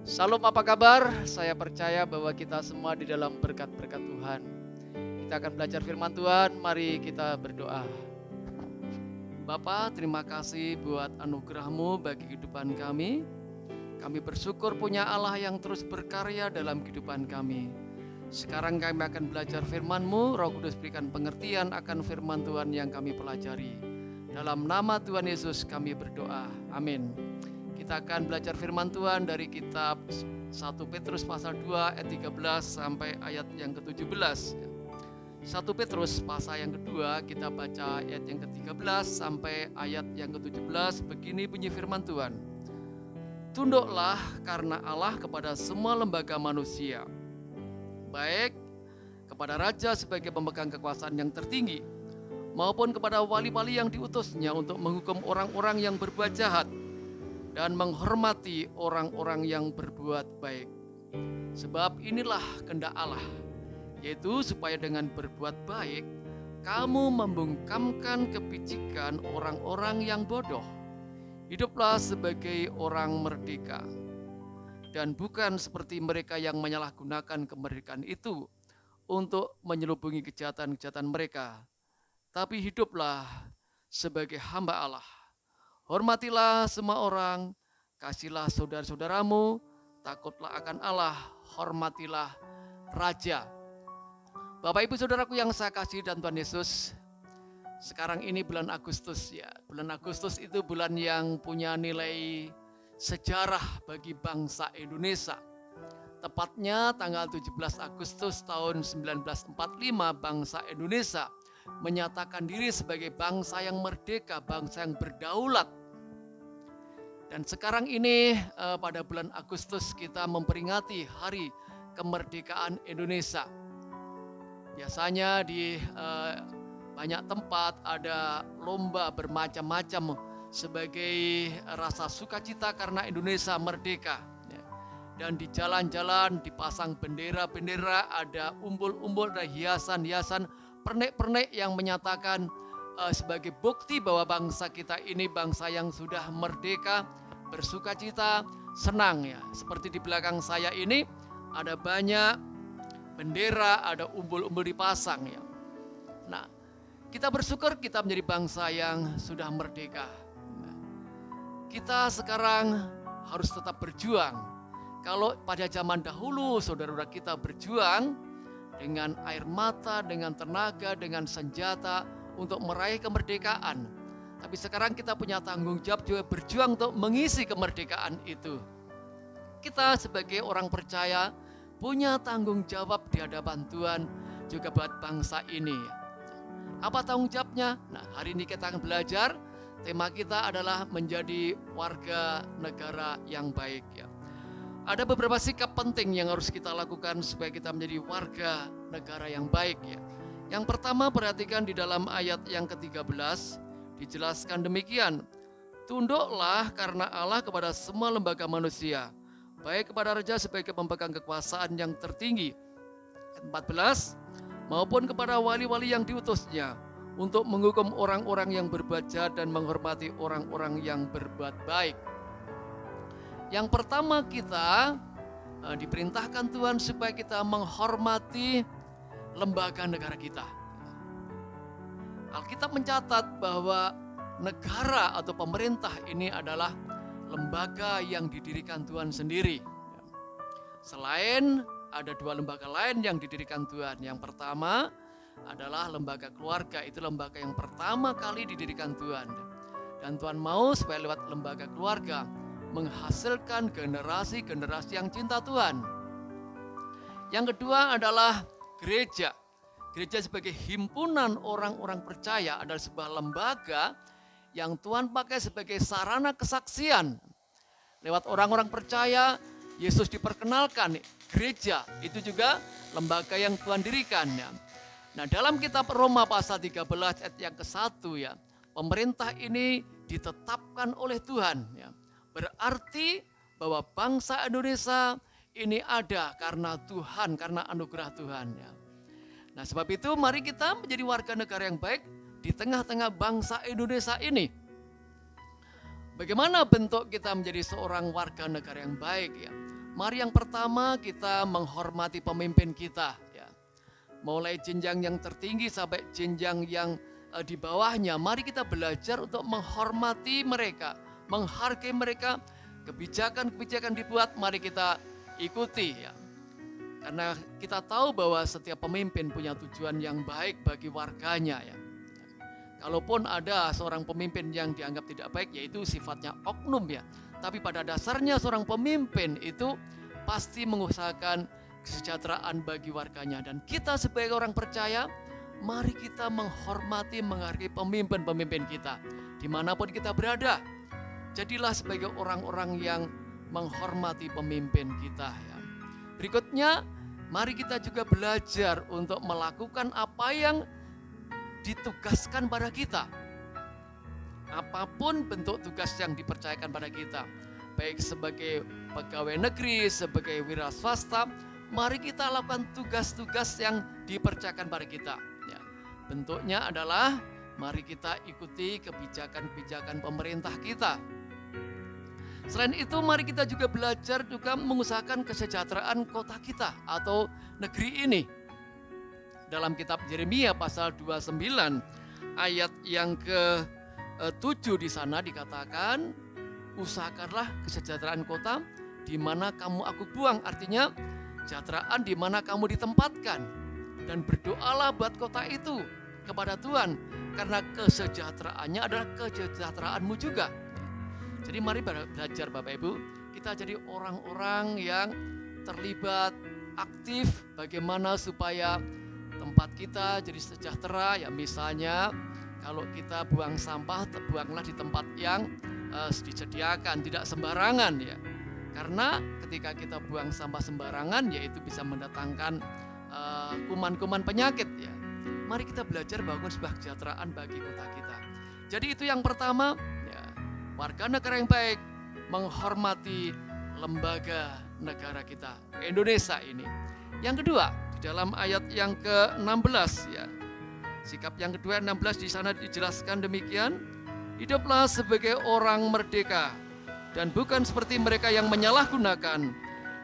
Salam, apa kabar? Saya percaya bahwa kita semua di dalam berkat-berkat Tuhan. Kita akan belajar firman Tuhan, mari kita berdoa. Bapa, terima kasih buat anugerah-Mu bagi kehidupan kami. Kami bersyukur punya Allah yang terus berkarya dalam kehidupan kami. Sekarang kami akan belajar firman-Mu, Roh Kudus berikan pengertian akan firman Tuhan yang kami pelajari. Dalam nama Tuhan Yesus kami berdoa, amin. Kita akan belajar firman Tuhan dari kitab 1 Petrus pasal 2 ayat 13 sampai ayat yang ke-17. 1 Petrus pasal yang kedua, kita baca ayat yang ke-13 sampai ayat yang ke-17. Begini bunyi firman Tuhan. Tunduklah karena Allah kepada semua lembaga manusia, baik kepada raja sebagai pemegang kekuasaan yang tertinggi, maupun kepada wali-wali yang diutusnya untuk menghukum orang-orang yang berbuat jahat dan menghormati orang-orang yang berbuat baik. Sebab inilah kehendak Allah, yaitu supaya dengan berbuat baik, kamu membungkamkan kepicikan orang-orang yang bodoh. Hiduplah sebagai orang merdeka, dan bukan seperti mereka yang menyalahgunakan kemerdekaan itu untuk menyelubungi kejahatan-kejahatan mereka, tapi hiduplah sebagai hamba Allah. Hormatilah semua orang, kasihlah saudara-saudaramu, takutlah akan Allah, hormatilah Raja. Bapak Ibu Saudaraku yang saya kasih dan Tuhan Yesus, sekarang ini bulan Agustus ya. Bulan Agustus itu bulan yang punya nilai sejarah bagi bangsa Indonesia. Tepatnya tanggal 17 Agustus tahun 1945 bangsa Indonesia menyatakan diri sebagai bangsa yang merdeka, bangsa yang berdaulat. Dan sekarang ini pada bulan Agustus kita memperingati hari kemerdekaan Indonesia. Biasanya di banyak tempat ada lomba bermacam-macam sebagai rasa sukacita karena Indonesia merdeka. Dan di jalan-jalan dipasang bendera-bendera, ada umbul-umbul dan hiasan-hiasan, pernek-pernek yang menyatakan sebagai bukti bahwa bangsa kita ini bangsa yang sudah merdeka, bersukacita, senang ya. Seperti di belakang saya ini ada banyak bendera, ada umbul-umbul dipasang ya. Nah, kita bersyukur kita menjadi bangsa yang sudah merdeka. Kita sekarang harus tetap berjuang. Kalau pada zaman dahulu saudara-saudara kita berjuang dengan air mata, dengan tenaga, dengan senjata untuk meraih kemerdekaan. Tapi sekarang kita punya tanggung jawab juga berjuang untuk mengisi kemerdekaan itu. Kita sebagai orang percaya punya tanggung jawab di hadapan Tuhan juga buat bangsa ini. Apa tanggung jawabnya? Nah, hari ini kita akan belajar. Tema kita adalah menjadi warga negara yang baik ya. Ada beberapa sikap penting yang harus kita lakukan supaya kita menjadi warga negara yang baik ya. Yang pertama, perhatikan di dalam ayat yang ke-13 dijelaskan demikian. Tunduklah karena Allah kepada semua lembaga manusia, baik kepada raja sebagai pemegang kekuasaan yang tertinggi. 14, maupun kepada wali-wali yang diutusnya untuk menghukum orang-orang yang berbuat jahat dan menghormati orang-orang yang berbuat baik. Yang pertama, kita diperintahkan Tuhan supaya kita menghormati lembaga negara kita. Alkitab mencatat bahwa negara atau pemerintah ini adalah lembaga yang didirikan Tuhan sendiri. Selain ada dua lembaga lain yang didirikan Tuhan. Yang pertama adalah lembaga keluarga, itu lembaga yang pertama kali didirikan Tuhan. Dan Tuhan mau supaya lewat lembaga keluarga menghasilkan generasi-generasi yang cinta Tuhan. Yang kedua adalah gereja. Gereja sebagai himpunan orang-orang percaya adalah sebuah lembaga yang Tuhan pakai sebagai sarana kesaksian. Lewat orang-orang percaya, Yesus diperkenalkan. Gereja itu juga lembaga yang Tuhan dirikan ya. Nah, dalam kitab Roma pasal 13 ayat yang ke-1 ya, pemerintah ini ditetapkan oleh Tuhan ya. Berarti bahwa bangsa Indonesia ini ada karena Tuhan, karena anugerah Tuhan ya. Nah, sebab itu mari kita menjadi warga negara yang baik di tengah-tengah bangsa Indonesia ini. Bagaimana bentuk kita menjadi seorang warga negara yang baik ya? Mari yang pertama kita menghormati pemimpin kita, ya. Mulai jenjang yang tertinggi sampai jenjang yang di bawahnya. Mari kita belajar untuk menghormati mereka, menghargai mereka. Kebijakan-kebijakan dibuat, mari kita ikuti, ya. Karena kita tahu bahwa setiap pemimpin punya tujuan yang baik bagi warganya, ya. Kalaupun ada seorang pemimpin yang dianggap tidak baik, yaitu sifatnya oknum, ya. Tapi pada dasarnya seorang pemimpin itu pasti mengusahakan kesejahteraan bagi warganya. Dan kita sebagai orang percaya, mari kita menghormati, menghargai pemimpin-pemimpin kita dimanapun kita berada. Jadilah sebagai orang-orang yang menghormati pemimpin kita, ya. Berikutnya, mari kita juga belajar untuk melakukan apa yang ditugaskan pada kita. Apapun bentuk tugas yang dipercayakan pada kita, baik sebagai pegawai negeri, sebagai wira swasta, mari kita lakukan tugas-tugas yang dipercayakan pada kita, ya. Bentuknya adalah mari kita ikuti kebijakan-kebijakan pemerintah kita. Selain itu, mari kita juga belajar juga mengusahakan kesejahteraan kota kita atau negeri ini. Dalam kitab Yeremia pasal 29 ayat yang ke-7 di sana dikatakan, usahakanlah kesejahteraan kota di mana kamu aku buang. Artinya kesejahteraan di mana kamu ditempatkan, dan berdoalah buat kota itu kepada Tuhan, karena kesejahteraannya adalah kesejahteraanmu juga. Jadi mari belajar Bapak Ibu, kita jadi orang-orang yang terlibat aktif bagaimana supaya tempat kita jadi sejahtera, ya. Misalnya kalau kita buang sampah, buanglah di tempat yang disediakan, tidak sembarangan, ya. Karena ketika kita buang sampah sembarangan, yaitu bisa mendatangkan kuman-kuman penyakit, ya. Mari kita belajar bangun sebuah kesejahteraan bagi kota kita. Jadi itu yang pertama, ya. Warga negara yang baik menghormati lembaga negara kita, Indonesia ini. Yang kedua, di dalam ayat yang ke-16, ya. Sikap yang kedua 16 di sana dijelaskan demikian, hiduplah sebagai orang merdeka dan bukan seperti mereka yang menyalahgunakan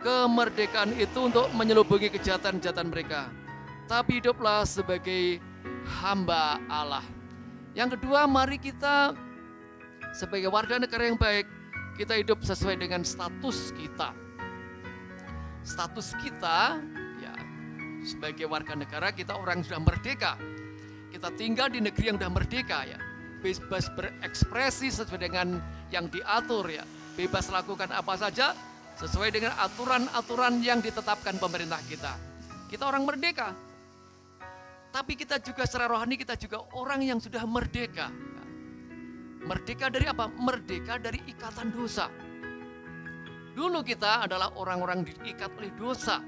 kemerdekaan itu untuk menyelubungi kejahatan-kejahatan mereka, tapi hiduplah sebagai hamba Allah. Yang kedua, mari kita sebagai warga negara yang baik, kita hidup sesuai dengan status kita. Status kita, ya, sebagai warga negara, kita orang sudah merdeka. Kita tinggal di negeri yang sudah merdeka, ya. Bebas berekspresi sesuai dengan yang diatur, ya. Bebas lakukan apa saja sesuai dengan aturan-aturan yang ditetapkan pemerintah kita. Kita orang merdeka. Tapi kita juga secara rohani, kita juga orang yang sudah merdeka. Merdeka dari apa? Merdeka dari ikatan dosa. Dulu kita adalah orang-orang diikat oleh dosa.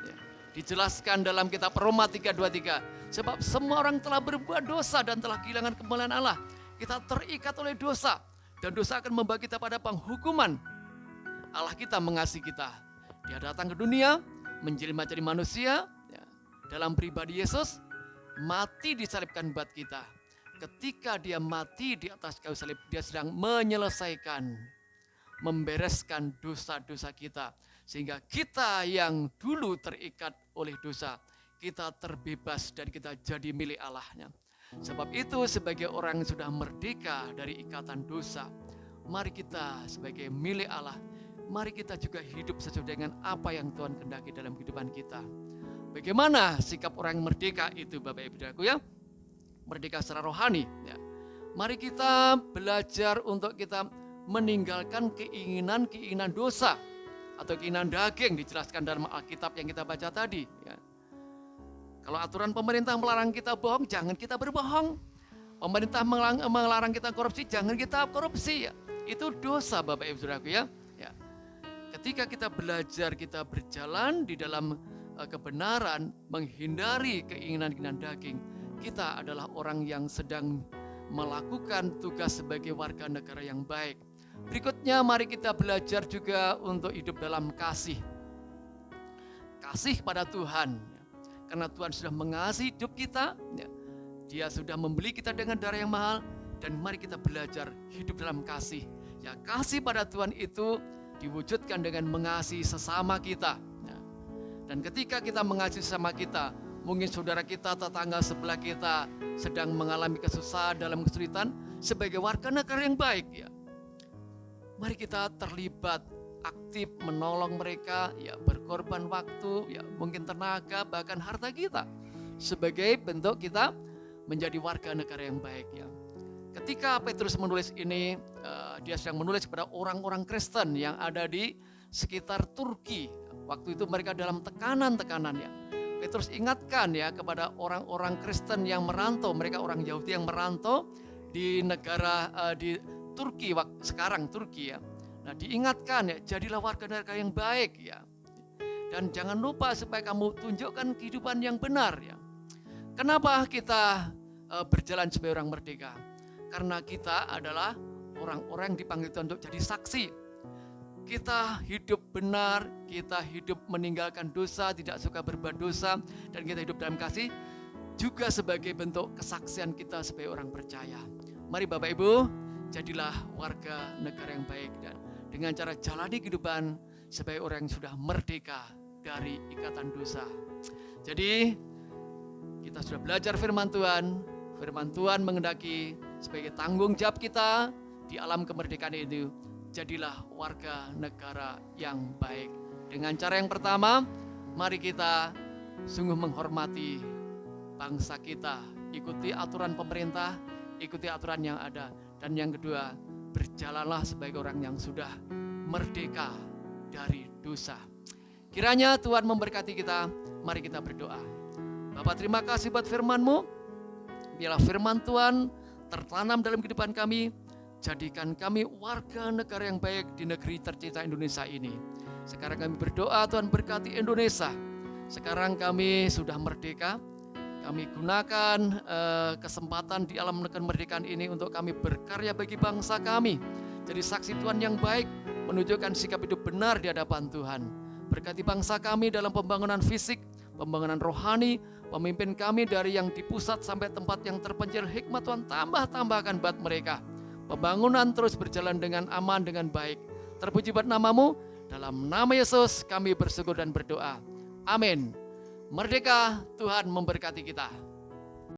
Ya, dijelaskan dalam kitab Roma 3:23. Sebab semua orang telah berbuat dosa dan telah kehilangan kemuliaan Allah. Kita terikat oleh dosa. Dan dosa akan membawa kita pada penghukuman. Allah kita mengasihi kita. Dia datang ke dunia, menjelma jadi manusia. Ya, dalam pribadi Yesus, mati disalibkan buat kita. Ketika dia mati di atas kayu salib, dia sedang menyelesaikan, membereskan dosa-dosa kita. Sehingga kita yang dulu terikat oleh dosa, kita terbebas dan kita jadi milik Allah-Nya. Sebab itu sebagai orang yang sudah merdeka dari ikatan dosa, mari kita sebagai milik Allah, mari kita juga hidup sesuai dengan apa yang Tuhan kehendaki dalam kehidupan kita. Bagaimana sikap orang merdeka itu Bapak Ibu Saudaraku, ya? Merdeka secara rohani, ya. Mari kita belajar untuk kita meninggalkan keinginan-keinginan dosa atau keinginan daging, dijelaskan dalam Alkitab yang kita baca tadi, ya. Kalau aturan pemerintah melarang kita bohong, jangan kita berbohong. Pemerintah melarang kita korupsi, jangan kita korupsi, ya. Itu dosa Bapak Ibu Saudaraku, ya. Ya. Ketika kita belajar, kita berjalan di dalam kebenaran, menghindari keinginan-keinginan daging, kita adalah orang yang sedang melakukan tugas sebagai warga negara yang baik. Berikutnya, mari kita belajar juga untuk hidup dalam kasih. Kasih pada Tuhan. Karena Tuhan sudah mengasihi hidup kita, ya. Dia sudah membeli kita dengan darah yang mahal, dan mari kita belajar hidup dalam kasih. Ya, kasih pada Tuhan itu diwujudkan dengan mengasihi sesama kita. Dan ketika kita mengasihi sesama kita, mungkin saudara kita, tetangga sebelah kita sedang mengalami kesusahan dalam kesulitan, sebagai warga negara yang baik ya, mari kita terlibat aktif menolong mereka, ya berkorban waktu, ya mungkin tenaga, bahkan harta kita, sebagai bentuk kita menjadi warga negara yang baik ya. Ketika Petrus menulis ini, dia sedang menulis kepada orang-orang Kristen yang ada di sekitar Turki. Waktu itu mereka dalam tekanan-tekanan ya. Petrus ingatkan ya kepada orang-orang Kristen yang merantau, mereka orang Yahudi yang merantau di negara di Turki, sekarang Turki ya. Nah, diingatkan ya, jadilah warga negara yang baik ya. Dan jangan lupa supaya kamu tunjukkan kehidupan yang benar ya. Kenapa kita berjalan sebagai orang merdeka? Karena kita adalah orang-orang yang dipanggil Tuhan untuk jadi saksi. Kita hidup benar, kita hidup meninggalkan dosa, tidak suka berbuat dosa, dan kita hidup dalam kasih, juga sebagai bentuk kesaksian kita sebagai orang percaya. Mari Bapak Ibu, jadilah warga negara yang baik, dan dengan cara jalani kehidupan sebagai orang yang sudah merdeka dari ikatan dosa. Jadi, kita sudah belajar firman Tuhan. Firman Tuhan menghendaki sebagai tanggung jawab kita di alam kemerdekaan itu, jadilah warga negara yang baik. Dengan cara yang pertama, mari kita sungguh menghormati bangsa kita, ikuti aturan pemerintah, ikuti aturan yang ada. Dan yang kedua, berjalanlah sebagai orang yang sudah merdeka dari dosa. Kiranya Tuhan memberkati kita. Mari kita berdoa. Bapak, terima kasih buat firman-Mu. Biarlah firman Tuhan tertanam dalam kehidupan kami. Jadikan kami warga negara yang baik di negeri tercinta Indonesia ini. Sekarang kami berdoa, Tuhan berkati Indonesia. Sekarang kami sudah merdeka. Kami gunakan kesempatan di alam kemerdekaan ini untuk kami berkarya bagi bangsa kami. Jadi saksi Tuhan yang baik, menunjukkan sikap hidup benar di hadapan Tuhan. Berkati bangsa kami dalam pembangunan fisik, pembangunan rohani, pemimpin kami dari yang di pusat sampai tempat yang terpencil, hikmat Tuhan tambahkan buat mereka. Pembangunan terus berjalan dengan aman, dengan baik. Terpuji buat nama-Mu, dalam nama Yesus kami bersyukur dan berdoa. Amin. Merdeka, Tuhan memberkati kita.